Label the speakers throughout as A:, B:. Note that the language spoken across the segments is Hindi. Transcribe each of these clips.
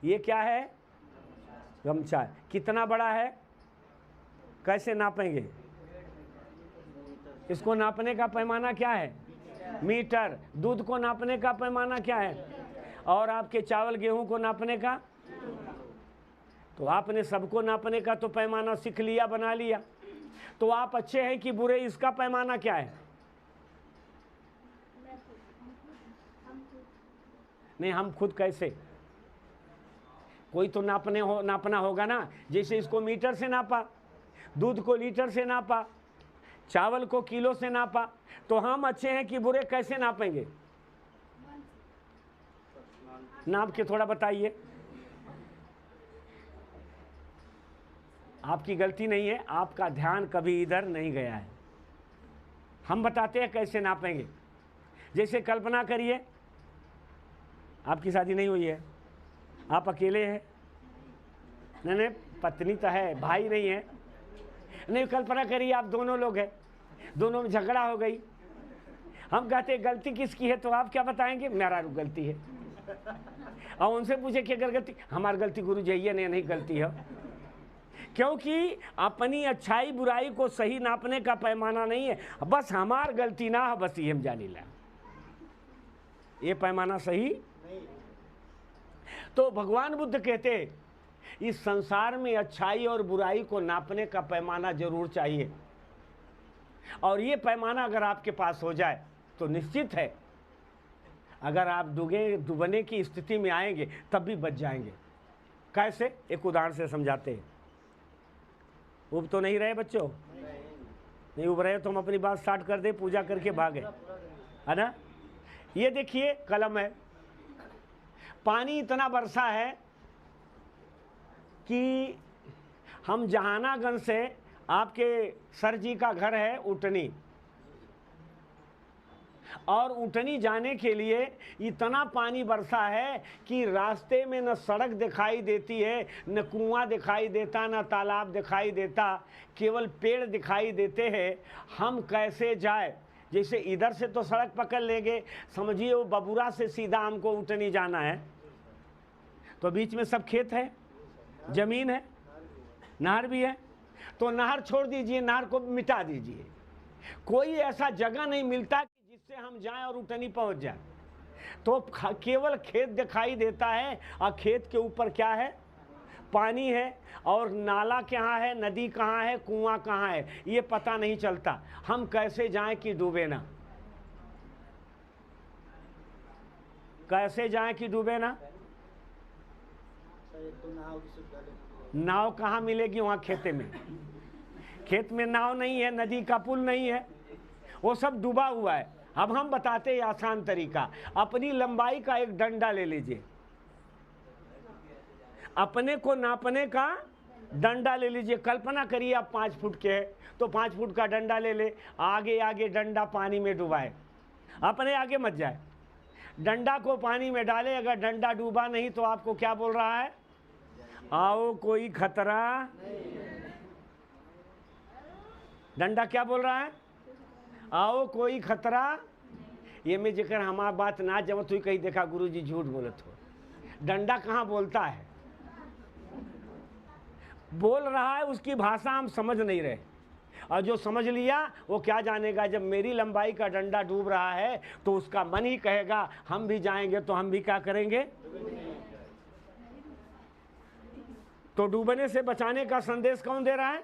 A: ये क्या है? गमछा। कितना बड़ा है? कैसे नापेंगे इसको? नापने का पैमाना क्या है? मीटर। दूध को नापने का पैमाना क्या है? और आपके चावल गेहूं को नापने का? तो आपने सबको नापने का तो पैमाना सीख लिया, बना लिया। तो आप अच्छे हैं कि बुरे, इसका पैमाना क्या है? नहीं, हम खुद कैसे? कोई तो नापना होगा ना। जैसे इसको मीटर से नापा, दूध को लीटर से नापा, चावल को किलो से नापा, तो हम अच्छे हैं कि बुरे कैसे नापेंगे? नाप के थोड़ा बताइए। आपकी गलती नहीं है, आपका ध्यान कभी इधर नहीं गया है। हम बताते हैं कैसे नापेंगे। जैसे कल्पना करिए, आपकी शादी नहीं हुई है, आप अकेले हैं। नहीं, पत्नी तो है, भाई नहीं है। नहीं, कल्पना करिए आप दोनों लोग हैं, दोनों में झगड़ा हो गई। हम कहते हैं गलती किसकी है, तो आप क्या बताएंगे? मेरा गलती है। और उनसे पूछे कि अगर गलती, हमारी गलती गुरुजी है, नहीं गलती है। क्योंकि अपनी अच्छाई बुराई को सही नापने का पैमाना नहीं है, बस हमार गलती ना है, बस ये हम जानी ला, ये पैमाना सही नहीं। तो भगवान बुद्ध कहते इस संसार में अच्छाई और बुराई को नापने का पैमाना जरूर चाहिए, और ये पैमाना अगर आपके पास हो जाए तो निश्चित है अगर आप डूबने की स्थिति में आएंगे तब भी बच जाएंगे। कैसे? एक उदाहरण से समझाते हैं। उब तो नहीं रहे बच्चों? नहीं उब रहे तो हम अपनी बात स्टार्ट कर दे, पूजा करके भागे, है ना। ये देखिए कलम है, पानी इतना बरसा है कि हम जहानागंज से, आपके सर जी का घर है उटनी, और उटनी जाने के लिए इतना पानी बरसा है कि रास्ते में न सड़क दिखाई देती है, न कुआं दिखाई देता, न तालाब दिखाई देता, केवल पेड़ दिखाई देते हैं। हम कैसे जाए? जैसे इधर से तो सड़क पकड़ लेंगे, समझिए वो बबुरा से सीधा हमको उटनी जाना है, तो बीच में सब खेत है, जमीन है, नहर भी है, तो नहर छोड़ दीजिए, नहर को मिटा दीजिए। कोई ऐसा जगह नहीं मिलता जिससे हम जाएं और उटनी पहुंच जाए। तो केवल खेत दिखाई देता है, और खेत के ऊपर क्या है? पानी है, और नाला कहाँ है, नदी कहाँ है, कुआं कहाँ है, ये पता नहीं चलता। हम कैसे जाएं कि डूबे ना? कैसे जाएं कि डूबे ना? नाव कहाँ मिलेगी? वहाँ खेते में, खेत में नाव नहीं है, नदी का पुल नहीं है, वो सब डूबा हुआ है। अब हम बताते हैं आसान तरीका। अपनी लंबाई का एक डंडा ले लीजिए, अपने को नापने का डंडा ले लीजिए। कल्पना करिए आप 5 फुट के हैं, तो 5 फुट का डंडा ले ले, आगे आगे डंडा पानी में डुबाए, अपने आगे मत जाए, डंडा को पानी में डाले। अगर डंडा डूबा नहीं तो आपको क्या बोल रहा है? आओ कोई खतरा। डंडा क्या बोल रहा है? आओ कोई खतरा। ये में जेकर हमारा बात ना जब तू कहीं देखा गुरुजी झूठ बोलत हो। डंडा कहाँ बोलता है? बोल रहा है, उसकी भाषा हम समझ नहीं रहे, और जो समझ लिया वो क्या जानेगा। जब मेरी लंबाई का डंडा डूब रहा है तो उसका मन ही कहेगा हम भी जाएंगे, तो हम भी क्या करेंगे? तो डूबने से बचाने का संदेश कौन दे रहा है?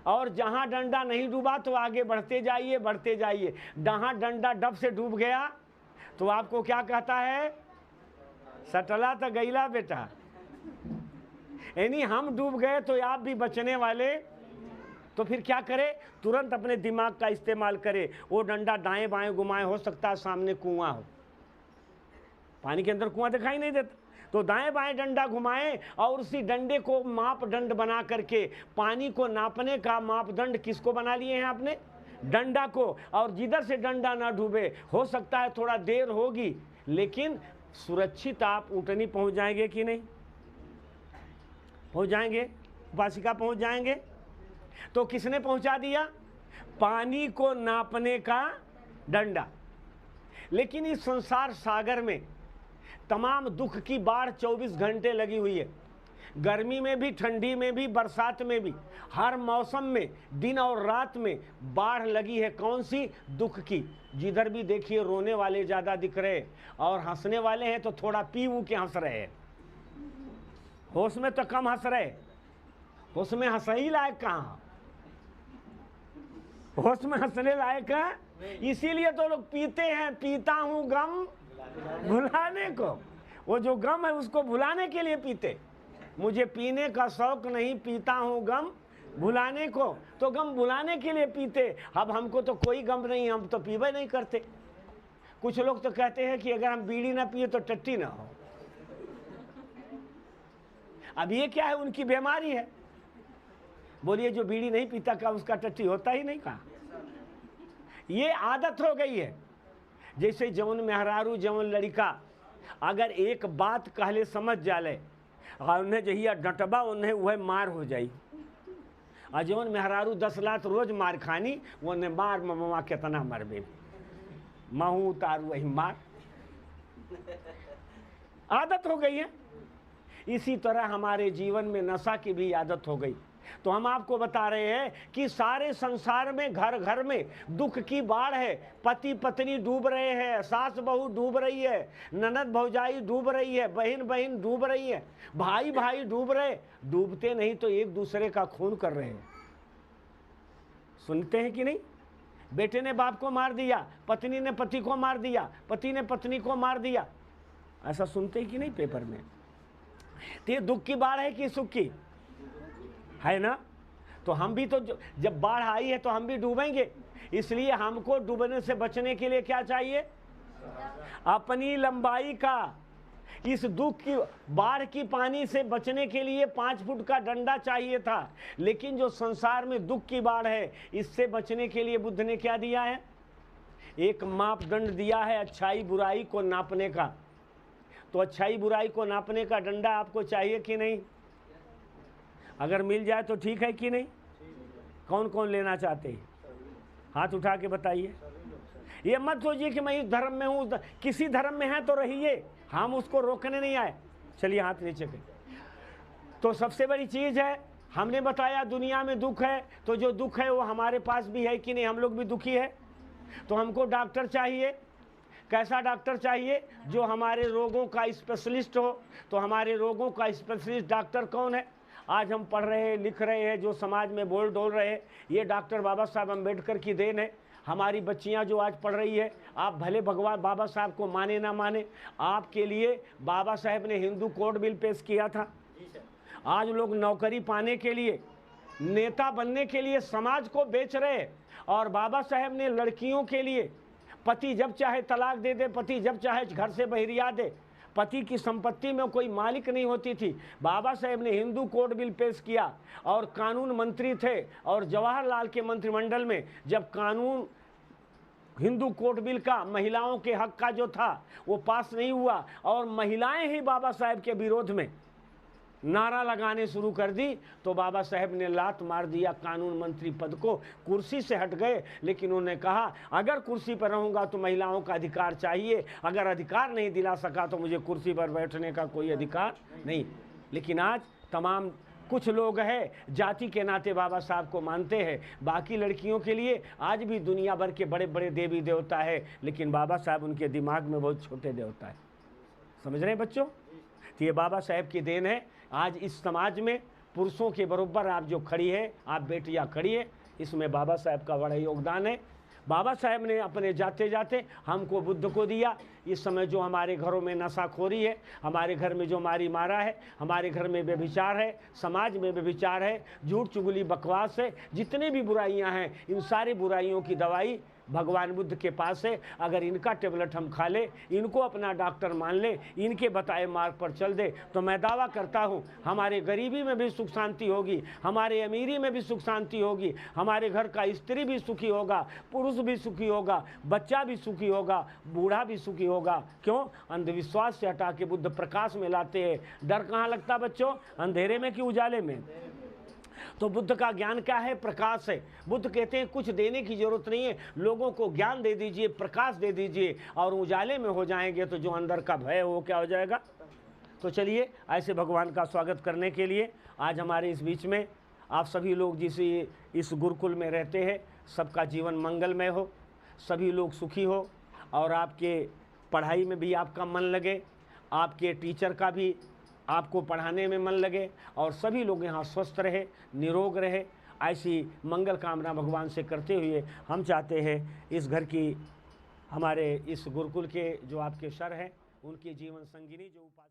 A: और जहां डंडा नहीं डूबा तो आगे बढ़ते जाइए, बढ़ते जाइए। जहां डंडा डब से डूब गया तो आपको क्या कहता है? सटला तो गईला बेटा। यानी हम डूब गए तो आप भी बचने वाले। तो फिर क्या करे? तुरंत अपने दिमाग का इस्तेमाल करे। वो डंडा दाएं बाएं घुमाए, हो सकता है सामने कुआं हो, पानी के अंदर कुआं दिखाई नहीं देता, तो दाएं बाएं डंडा घुमाएं, और उसी डंडे को मापदंड बना करके, पानी को नापने का मापदंड किसको बना लिए हैं आपने? डंडा को। और जिधर से डंडा ना डूबे, हो सकता है थोड़ा देर होगी, लेकिन सुरक्षित आप उटनी पहुंच जाएंगे कि नहीं? पहुंच जाएंगे, उपासिका पहुंच जाएंगे। तो किसने पहुंचा दिया? पानी को नापने का डंडा। लेकिन इस संसार सागर में तमाम दुख की बाढ़ 24 घंटे लगी हुई है। गर्मी में भी, ठंडी में भी, बरसात में भी, हर मौसम में, दिन और रात में बाढ़ लगी है। कौन सी? दुख की। जिधर भी देखिए रोने वाले ज़्यादा दिख रहे, और हंसने वाले हैं तो थोड़ा पी ऊ के हंस रहे हैं। होश में तो कम हंस रहे, होश में हंस ही लायक कहाँ, होश में हंसने लायक है। इसीलिए तो लोग पीते हैं, पीता हूं गम भुलाने को। वो जो गम है उसको भुलाने के लिए पीते। मुझे पीने का शौक नहीं, पीता हूं गम भुलाने को। तो गम भुलाने के लिए पीते। अब हमको तो कोई गम नहीं, हम तो पीबे नहीं करते। कुछ लोग तो कहते हैं कि अगर हम बीड़ी ना पिए तो टट्टी ना हो। अब ये क्या है? उनकी बीमारी है। बोलिए जो बीड़ी नहीं पीता का उसका टट्टी होता ही नहीं का? ये आदत हो गई है। जैसे जवन मेहरारू जवन लड़का अगर एक बात कहले समझ जाले और उन्हें जहिया डटबा उन्हें वह मार हो जाई। और जवन मेहरारू 10 लाख रोज मार खानी उन्हें मार ममा कितना मरबे, महू उतारू वही मार। आदत हो गई है। इसी तरह हमारे जीवन में नशा की भी आदत हो गई। तो हम आपको बता रहे हैं कि सारे संसार में घर घर में दुख की बाढ़ है। पति पत्नी डूब रहे हैं, सास बहू डूब रही है, ननद भौजाई डूब रही है, बहन बहन डूब रही है, भाई भाई डूब रहे। डूबते नहीं तो एक दूसरे का खून कर रहे हैं। सुनते हैं कि नहीं? बेटे ने बाप को मार दिया, पत्नी ने पति को मार दिया, पति ने पत्नी को मार दिया। ऐसा सुनते हैं कि नहीं पेपर में? तो ये दुख की बाढ़ है कि सुख की है ना? तो हम भी तो जब बाढ़ आई है तो हम भी डूबेंगे। इसलिए हमको डूबने से बचने के लिए क्या चाहिए? अपनी लंबाई का, इस दुख की बाढ़ की पानी से बचने के लिए 5 फुट का डंडा चाहिए था। लेकिन जो संसार में दुख की बाढ़ है, इससे बचने के लिए बुद्ध ने क्या दिया है? एक मापदंड दिया है अच्छाई बुराई को नापने का। तो अच्छाई बुराई को नापने का डंडा आपको चाहिए कि नहीं? अगर मिल जाए तो ठीक है कि नहीं? कौन कौन लेना चाहते हैं? हाथ उठा के बताइए। ये मत सोचिए कि मैं इस धर्म में हूँ, किसी धर्म में है तो रहिए, हम उसको रोकने नहीं आए। चलिए हाथ नीचे के। तो सबसे बड़ी चीज़ है, हमने बताया दुनिया में दुख है, तो जो दुख है वो हमारे पास भी है कि नहीं? हम लोग भी दुखी है। तो हमको डॉक्टर चाहिए। कैसा डॉक्टर चाहिए? जो हमारे रोगों का स्पेशलिस्ट हो। तो हमारे रोगों का स्पेशलिस्ट डॉक्टर कौन है? आज हम पढ़ रहे हैं, लिख रहे हैं, जो समाज में बोल डोल रहे हैं, ये डॉक्टर बाबा साहब अम्बेडकर की देन है। हमारी बच्चियां जो आज पढ़ रही है, आप भले भगवान बाबा साहब को माने ना माने, आपके लिए बाबा साहब ने हिंदू कोड बिल पेश किया था। आज लोग नौकरी पाने के लिए, नेता बनने के लिए समाज को बेच रहे हैं। और बाबा साहब ने लड़कियों के लिए पति जब चाहे तलाक दे दे, पति जब चाहे घर से बहिरिया दे, पति की संपत्ति में कोई मालिक नहीं होती थी। बाबा साहेब ने हिंदू कोड बिल पेश किया और कानून मंत्री थे। और जवाहरलाल के मंत्रिमंडल में जब कानून हिंदू कोड बिल का महिलाओं के हक का जो था वो पास नहीं हुआ, और महिलाएं ही बाबा साहेब के विरोध में नारा लगाने शुरू कर दी, तो बाबा साहेब ने लात मार दिया कानून मंत्री पद को, कुर्सी से हट गए। लेकिन उन्होंने कहा अगर कुर्सी पर रहूंगा तो महिलाओं का अधिकार चाहिए, अगर अधिकार नहीं दिला सका तो मुझे कुर्सी पर बैठने का कोई अधिकार नहीं। लेकिन आज तमाम कुछ लोग हैं जाति के नाते बाबा साहब को मानते हैं। बाकी लड़कियों के लिए आज भी दुनिया भर के बड़े बड़े देवी देवता है, लेकिन बाबा साहब उनके दिमाग में बहुत छोटे देवता है। समझ रहे हैं बच्चों? तो ये बाबा साहेब की देन है। आज इस समाज में पुरुषों के बराबर आप जो खड़ी है, आप बेटियां खड़ी है, इसमें बाबा साहेब का बड़ा योगदान है। बाबा साहेब ने अपने जाते जाते हमको बुद्ध को दिया। इस समय जो हमारे घरों में नशाखोरी है, हमारे घर में जो मारी मारा है, हमारे घर में व्यभिचार है, समाज में व्यभिचार है, झूठ चुगली बकवास है, जितनी भी बुराइयां हैं, इन सारी बुराइयों की दवाई भगवान बुद्ध के पास है। अगर इनका टेबलेट हम खा ले, इनको अपना डॉक्टर मान ले, इनके बताए मार्ग पर चल दे, तो मैं दावा करता हूँ हमारे गरीबी में भी सुख शांति होगी, हमारे अमीरी में भी सुख शांति होगी, हमारे घर का स्त्री भी सुखी होगा, पुरुष भी सुखी होगा, बच्चा भी सुखी होगा, बूढ़ा भी सुखी होगा। क्यों? अंधविश्वास से हटा के बुद्ध प्रकाश में लाते हैं। डर कहाँ लगता बच्चों? अंधेरे में कि उजाले में? तो बुद्ध का ज्ञान क्या है? प्रकाश है। बुद्ध कहते हैं कुछ देने की जरूरत नहीं है, लोगों को ज्ञान दे दीजिए, प्रकाश दे दीजिए, और उजाले में हो जाएंगे तो जो अंदर का भय है वो क्या हो जाएगा। तो चलिए, ऐसे भगवान का स्वागत करने के लिए आज हमारे इस बीच में आप सभी लोग जिस इस गुरुकुल में रहते हैं, सबका जीवन मंगलमय हो, सभी लोग सुखी हो, और आपके पढ़ाई में भी आपका मन लगे, आपके टीचर का भी आपको पढ़ाने में मन लगे, और सभी लोग यहाँ स्वस्थ रहे, निरोग रहे। ऐसी मंगल कामना भगवान से करते हुए हम चाहते हैं इस घर की, हमारे इस गुरुकुल के जो आपके सर हैं, उनकी जीवन संगिनी जो उपासना